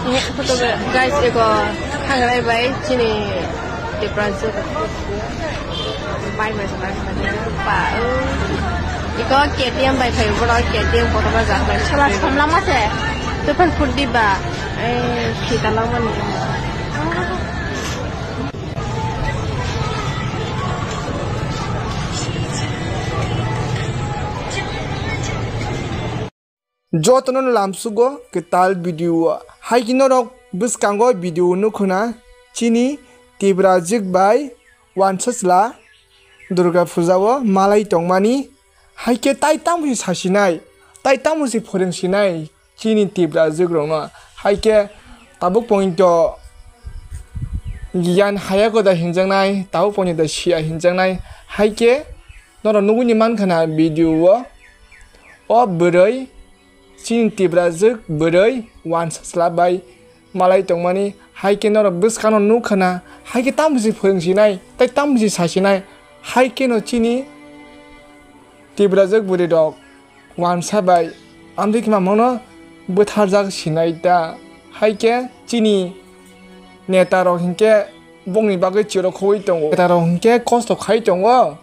Ini foto guys ego hangai bai sini di Brazil. Bai mai sama pa. Iko KTM bai phai bro KTM foto ba ja bai chela samla ma se. Tu pan fundi ba. Kita lawan ni. Jotonon lamsugo ketal video haikinorok biskango video nukuna chini tibrajik bai wansasla Durga Pujawo malai tongmani haike taitamusi sasinai taitamusi phorengsinai chini tibrajik rongno haike tabuk pointo giyan hayagoda hinjangnai tabuk pointo sia hinjangnai haike noro nuguni mankana video o bwroi chini tibrajik bwroi wansasla bai malai tongmani haike noro biskano nukana haike tamusi phorengsinai tai tamusi sasinai haike no chini tibrajik bwroi dok wansa bai amdi kima mono bwtharjak sinai da haike chini neta rok hinke bongni bagui chiro khoi tongo neta rok hinke kosto khai tongo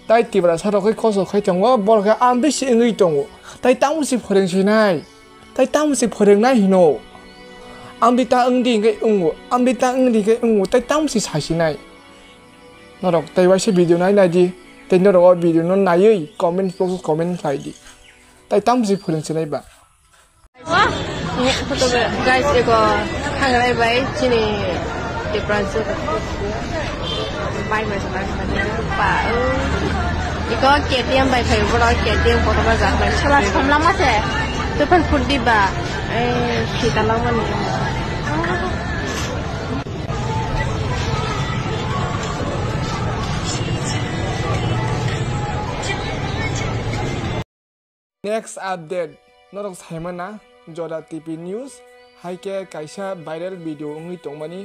tai tibrajak rok kosto khai tongo borka ambi singui tongo tai tamusi phorengsinai tai tamusi phorengnai hino amdita engdi nge ungu amdita engdi nge ungu tai tamusi sasinai norok tai waise video nai nadi tai norok video no nayoi comment box comment khlaidi tai tamusi phorengsinai ba Ini foto guys ego hangai bai sini di Brazil. Bai mai sama pa. Iko KTM bai phai bro KTM foto ba ja bai chela samla ma se. Tu pan fundi ba. Kita lawan ni. Next update norok saimana Joda TV News haike kaisa viral video ngui tongmani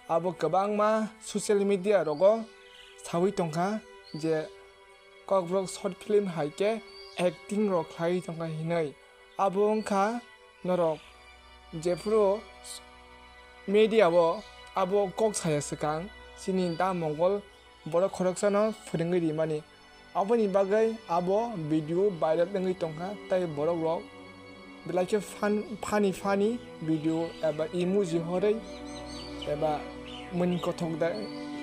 abo kabang ma social media rogo sawi tongka je kokbrok short film haike acting rok khai tongka hinai abo ongka norok jefuro media bo abo kok saya sekang sini da mongol boro khoroksano phurengui rimani aboni bagai abo video viral ngui tongka tai borok rok like funny video eba emoji horai eba mun kothok da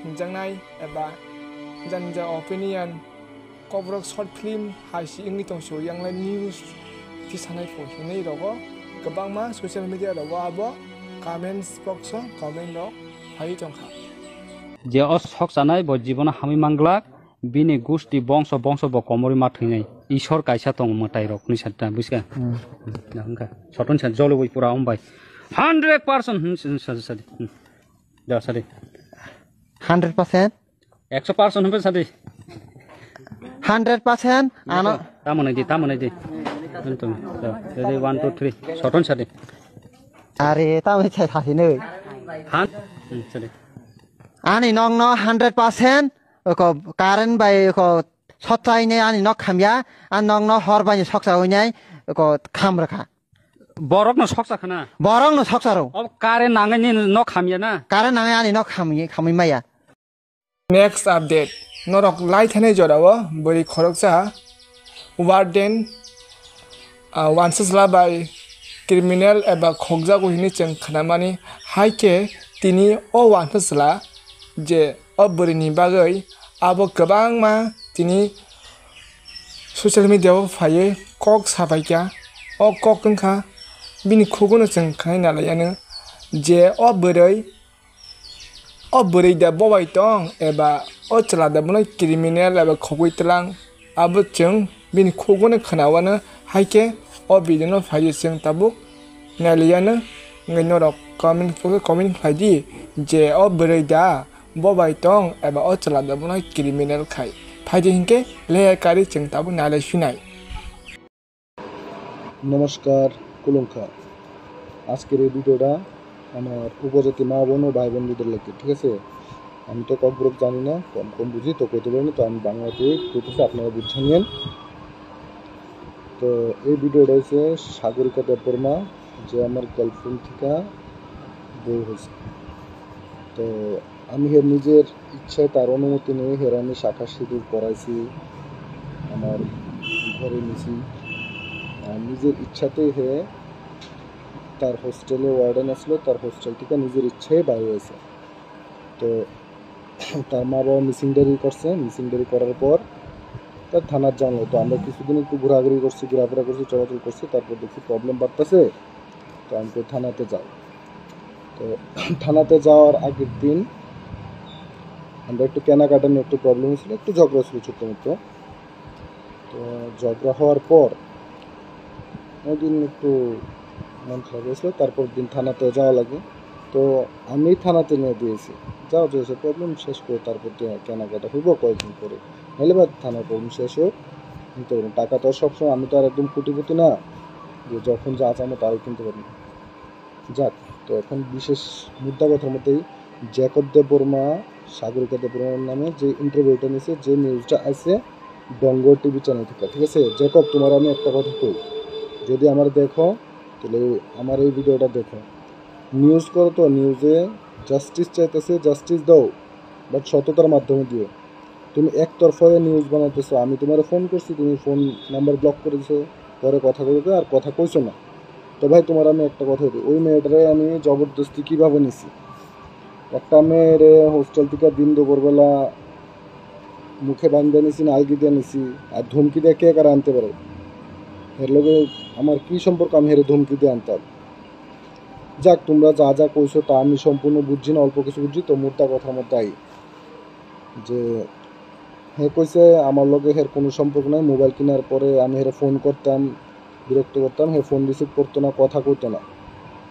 hinjangnai eba janja opinion kobrok short film haisi ingi tongso yangla news ti sanai fo hinai rogo kabangma social media rogo abo comments box comment rok hai tongkha je os hok sanai bo jibona hami manglak bini gusti bongso bo komori mathingai ishor kaisa tong matai rok ni satta buska nangka soton sa jolo boi pura ombai 100% sadi da sadi 100% 100% humpe sadi 100% ano tamonai di untung jadi 1 2 3 soton sadi are tamai chai thasi nei han sadi ani nong no 100% ko karen bai ko sotai ne ani nok khamya an nong no hor bai soksa hoinai ko kham rakha borok no soksa khana borok no soksa ro ob kare nangai ni nok khamya na kare nangai ani nok khami maya next update norok lai thane jodawo bori khoroksa warden wansasla bai criminal eba khokja go hini cheng khanamani haike tini o wansasla je obori ni bagai abo kabang ma tini social media o phaye kok sabaikya o kok kha bini khogono cheng khai nalayano je obori da bobai tong eba o chala da bunai criminal eba khogoi tlang abo cheng bini khogono khanawana haike o video phaye cheng tabuk nalayano ngainorok comment phaidi je obori da bobai tong eba o chala da bunai criminal khai phaide hinke layakari cheng tabu nalai sunai নমস্কার কুলঙ্কা আজকের এই ভিডিওটা আমার উপজাতি মা বোন ও ভাই বোনদের লাগে ঠিক আছে আমি তো ককব্রক জানি না কম বুঝি তো কইতে পারি না তো আমি বাংলাতে কইতেছি আপনারা বুঝে নিন তো এই ভিডিওটা হচ্ছে সাগরিকা দেববর্মা যে আমার গার্লফ্রেন্ড থেকে বউ হয়েছে। তো আমি হের নিজের ইচ্ছায় তার অনুমতি নিয়ে হের আমি শাখা সিঁদুর করাইছি, আমার ঘরে নিছি। আর নিজের ইচ্ছাতেই হে তার হোস্টেলে ওয়ার্ডেন আসলো, তার হোস্টেল থেকে নিজের ইচ্ছায় বাইরে হয়েছে। তো তার মা বাবা মিসিং ডায়েরি করছে, মিসিং ডায়েরি করার পর তার থানার জানলো। তো আমরা কিছুদিন একটু ঘোরাঘুরি করছি, ঘোরাফেরা করছি, চলাচল করছি, তারপর দেখছি প্রবলেম বাড়তেছে। তো আমি তো থানাতে যাই। তো থানাতে যাওয়ার আগের দিন আমরা একটু কেনাকাটা নিয়ে একটু প্রবলেম হয়েছিল, একটু ঝগড়া ছিল ছোট্ট মতো। তো ঝগড়া হওয়ার পর ওই দিন একটু মন খারাপ হয়েছিল, তারপর দিন থানাতে যাওয়া লাগে। তো আমি থানাতে নিয়ে দিয়েছি, যাও যে প্রবলেম শেষ করে তারপর কেনাকাটা হইব কয়েকদিন পরে, নাহলে বা থানার প্রবলেম শেষ হোক কিনতে পারবেন। টাকা তো আর সবসময়, আমি তো আর একদম কোটিপতি না যে যখন যা চামো তাই কিনতে পারবো। যাক, তো এখন বিশেষ মুদ্রা কথার মধ্যেই জ্যাকব দেববর্মা, সাগরিকা দেববর্মার নামে যে ইন্টারভিউটা নিয়েছে, যে নিউজটা আছে বঙ্গ টিভি চ্যানেল থেকে, ঠিক আছে? জ্যাকব, তোমার আমি একটা কথা কই, যদি আমার দেখো তাহলে আমার এই ভিডিওটা দেখো, নিউজ করো তো, নিউজে জাস্টিস চাইতেছে, জাস্টিস দাও, বাট সততার মাধ্যমে দিও। তুমি একতরফায় নিউজ বানাইতেছো। আমি তোমার ফোন করছি, তুমি ফোন নাম্বার ব্লক করে দিছো, পরে কথা বলতে আর কথা কইছো না। তো ভাই তোমার আমি একটা কথা দিই, ওই মেয়েটারে আমি জবরদস্তি কীভাবে নিছি। একটা মেয়ের হোস্টেল থেকে দিন দুপুরবেলা মুখে বান্ধে নিছি না আলগি দিয়ে নিছি, আর ধমকি দিয়ে কে কারা আনতে পারে? এর লগে আমার কি সম্পর্ক আমি হেরে ধমকি দিয়ে আনতাম? যাক, তোমরা যা যা কইছো তা আমি সম্পূর্ণ বুঝছি না, অল্প কিছু বুঝছি। তো মোদ্দা কথার মধ্যে আই যে হে কইছে আমার লগে হের কোনো সম্পর্ক নাই। মোবাইল কেনার পরে আমি হেরে ফোন করতাম, বিরক্ত করতাম, হে ফোন রিসিভ করতো না, কথা কইতো না।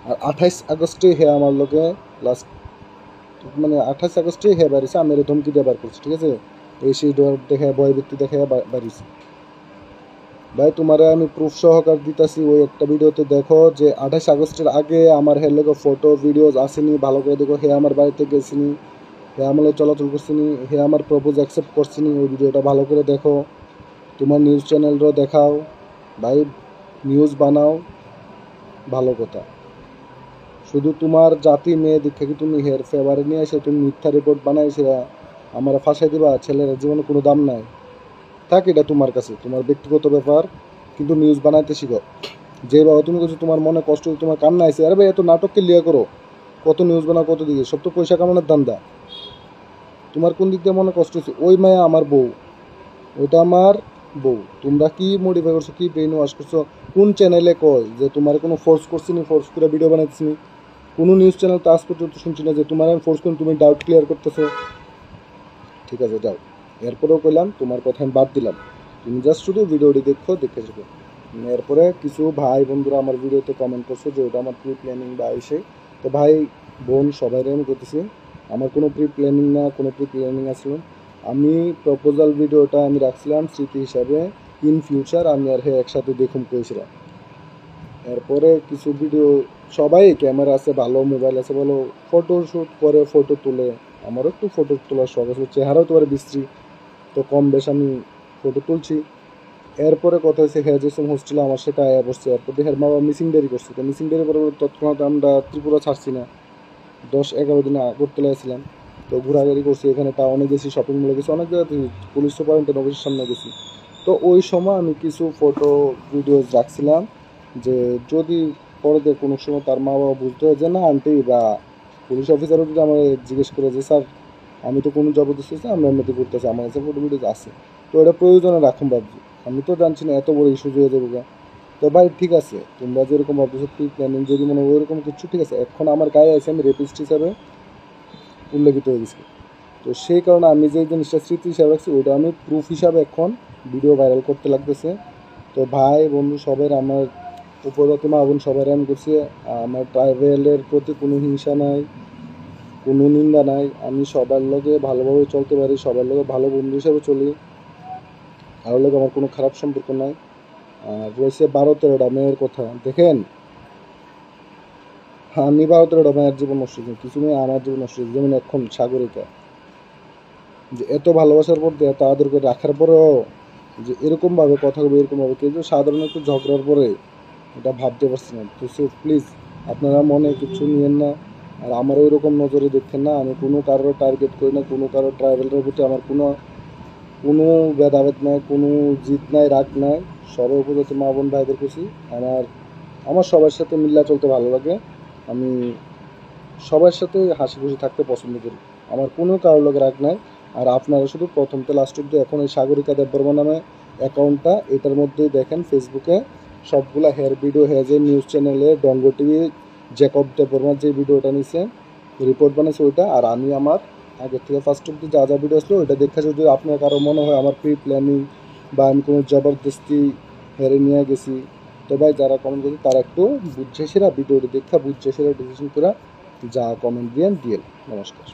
আর 28 আগস্টে হে আমার লগে লাস্ট, মানে 28 আগস্টে হে বাড়িছে, আমি এর ধমকি দিয়ে বার করছি, ঠিক আছে? এই সেই ডর দেখে, ভয়ভীতি দেখে বাড়িছে। ভাই তোমারে আমি প্রুফ সহকার দিতেছি, ওই একটা ভিডিওতে দেখো যে 28 আগস্টের আগে আমার হের লগে ফটো ভিডিওজ আসেনি, ভালো করে দেখো। হে আমার বাড়িতে গেছিনি, হে আমার চলাচল করছিনি, হে আমার প্রপোজ অ্যাকসেপ্ট করছিনি, ওই ভিডিওটা ভালো করে দেখো। তোমার নিউজ চ্যানেলও দেখাও ভাই, নিউজ বানাও, ভালো কথা। শুধু তোমার জাতি মেয়ে দীক্ষা কি তুমি হের ফেভারে নিয়ে এসে তুমি মিথ্যা রিপোর্ট বানাইছে আমার ফাঁসাই দিবা? ছেলের জীবনে কোনো দাম নাই, থাক, এটা তোমার কাছে, তোমার ব্যক্তিগত ব্যাপার, কিন্তু নিউজ বানাইতে শিখো। যে বাবা তুমি কিছু তোমার মনে কষ্ট, তোমার কান্না আছে, আরে ভাই এত নাটককে লিয়া করো, কত নিউজ বানাও, কত দিকে, সব তো পয়সা কামানোর ধান্দা। তোমার কোন দিক দিয়ে মনে কষ্ট হচ্ছে? ওই মায়া আমার বউ, ওইটা আমার বউ। তোমরা কি মডিফাই করছো, কি ব্রেন ওয়াশ করছো? কোন চ্যানেলে কয় যে তোমার কোনো ফোর্স করছি নি, ফোর্স করে ভিডিও বানাইছি নি? কোনো নিউজ চ্যানেল তো আজ পর্যন্ত শুনছি না যে তোমার আমি ফোর্স করি, তুমি ডাউট ক্লিয়ার করতেছো। ঠিক আছে, যাও। এরপরেও কইলাম তোমার কথা আমি বাদ দিলাম, তুমি জাস্ট শুধু ভিডিওটি দেখে যাবো। এরপরে কিছু ভাই বন্ধুরা আমার ভিডিওতে কমেন্ট করছো যে ওটা আমার প্রি প্ল্যানিং বা এসে। তো ভাই বোন সবাই আমি করতেছি, আমার কোনো প্রি প্ল্যানিং না, কোনো প্রি প্ল্যানিং আসলো। আমি প্রপোজাল ভিডিওটা আমি রাখছিলাম স্মৃতি হিসাবে, ইন ফিউচার আমি আর হে একসাথে দেখুন করেছিলাম। এরপরে কিছু ভিডিও, সবাই ক্যামেরা আছে, ভালো মোবাইল আছে, ভালো ফটো শ্যুট করে, ফটো তুলে। আমারও একটু ফটো তোলার শখ আছে, চেহারাও তোমার বিশ্রী, তো কম বেশ আমি ফটো তুলছি। এরপরে কথা হয়েছে হ্যাঁ যেসব হোস্টেলে আমার সাথে আয়া বসছে, এরপর দেখে মা বাবা মিসিং ডায়েরি করছে। তো মিসিং ডায়েরি পরে তৎক্ষণাৎ আমরা ত্রিপুরা ছাড়ছি না, 10-11 দিন আগরতলা আসছিলাম। তো ঘোরাঘুরি করছি, এখানে টাউনে গেছি, শপিং মলে গেছি, অনেক জায়গাতে পুলিশ সুপারিনটেন্ডেন্ট অফিসের সামনে গেছি। তো ওই সময় আমি কিছু ফটো ভিডিওস রাখছিলাম যে যদি পরে কোনো সময় তার মা বাবা বুঝতে হয় যে না আন্টি বা পুলিশ অফিসারও যদি আমার জিজ্ঞেস করে যে স্যার আমি তো কোনো জবরদস্তি আছে, আমরা এমনিতে করতেছি, আমার কাছে ফটো ভিডিওস আছে, তো এটা প্রয়োজনে রাখুন ভাবছি। আমি তো জানছি না এত বড় ইস্যু হয়ে যাবে। তো ভাই ঠিক আছে, তোমরা যেরকম ভাবছো প্রি প্ল্যানিং যদি মনে হয় ওইরকম কিছু, ঠিক আছে। এখন আমার গায়ে আছে আমি রেপিস্ট হিসাবে উল্লেখিত হয়ে গেছি। তো সেই কারণে আমি যে জিনিসটা স্মৃতি হিসাবে রাখছি ওইটা আমি প্রুফ হিসাবে এখন ভিডিও ভাইরাল করতে লাগতেছে। তো ভাই বন্ধু সবাই, আমার উপজাতি মা বোন সবাই আমি করছি, আমার ট্রাইবেলের প্রতি কোনো হিংসা নাই, কোনো নিন্দা নাই। আমি সবার লগে ভালোভাবে চলতে পারি, সবার লগে ভালো বন্ধু হিসাবে চলি, কারোর লগে আমার কোনো খারাপ সম্পর্ক নাই। আর রয়েছে 12-13টা মেয়ের কথা, দেখেন আমি 12-13টা মেয়ের জীবন নষ্ট করি, কিছু মেয়ে আমার জীবন নষ্ট করি। যেমন এখন সাগরিকা, যে এত ভালোবাসার পর দিয়ে এত আদর করে রাখার পরেও যে এরকমভাবে কথা বলবে, এরকমভাবে কেউ সাধারণ একটু ঝগড়ার পরে এটা ভাবতে পারছি না। তো প্লিজ আপনারা মনে কিছু নিয়েন না, আর আমার ওই রকম নজরে দেখেন না, আমি কোনো কারোর টার্গেট করি না, কোনো কারোর ট্রাইবেলের প্রতি আমার কোনো ভেদাভেদ নাই, কোনো জিত নাই, রাগ নাই। সর্ব উপজাতি মা বোন ভাইদের খুশি। আমার সবার সাথে মিল্লা চলতে ভালো লাগে, আমি সবার সাথে হাসি খুশি থাকতে পছন্দ করি, আমার কোনো কারোর লগে রাগ নাই। আর আপনারা শুধু প্রথম থেকে লাস্ট অব্দি এখন এই সাগরিকা দেববর্মা নামে অ্যাকাউন্টটা, এটার মধ্যেই দেখেন ফেসবুকে সবগুলা হেয়ার ভিডিও হয়ে যায়। নিউজ চ্যানেলে ডঙ্গ টিভি জ্যাকব দেববর্মার যে ভিডিওটা নিছে রিপোর্ট বানাইছে ওইটা, আর আমি আমার আগের থেকে ফার্স্ট অব্দি যা যা ভিডিও আসলো ওইটা দেখে যদি আপনার কারো মনে হয় আমার প্রি প্ল্যানিং বা আমি কোনো জবরদস্তি হেরে নিয়ে গেছি, তো ভাই যারা কমেন্ট করছে তারা একটু বুঝছে সেরা ভিডিওটি দেখা বুঝছে সেরা ডিসিশন করে যা কমেন্ট দিয়ে নমস্কার।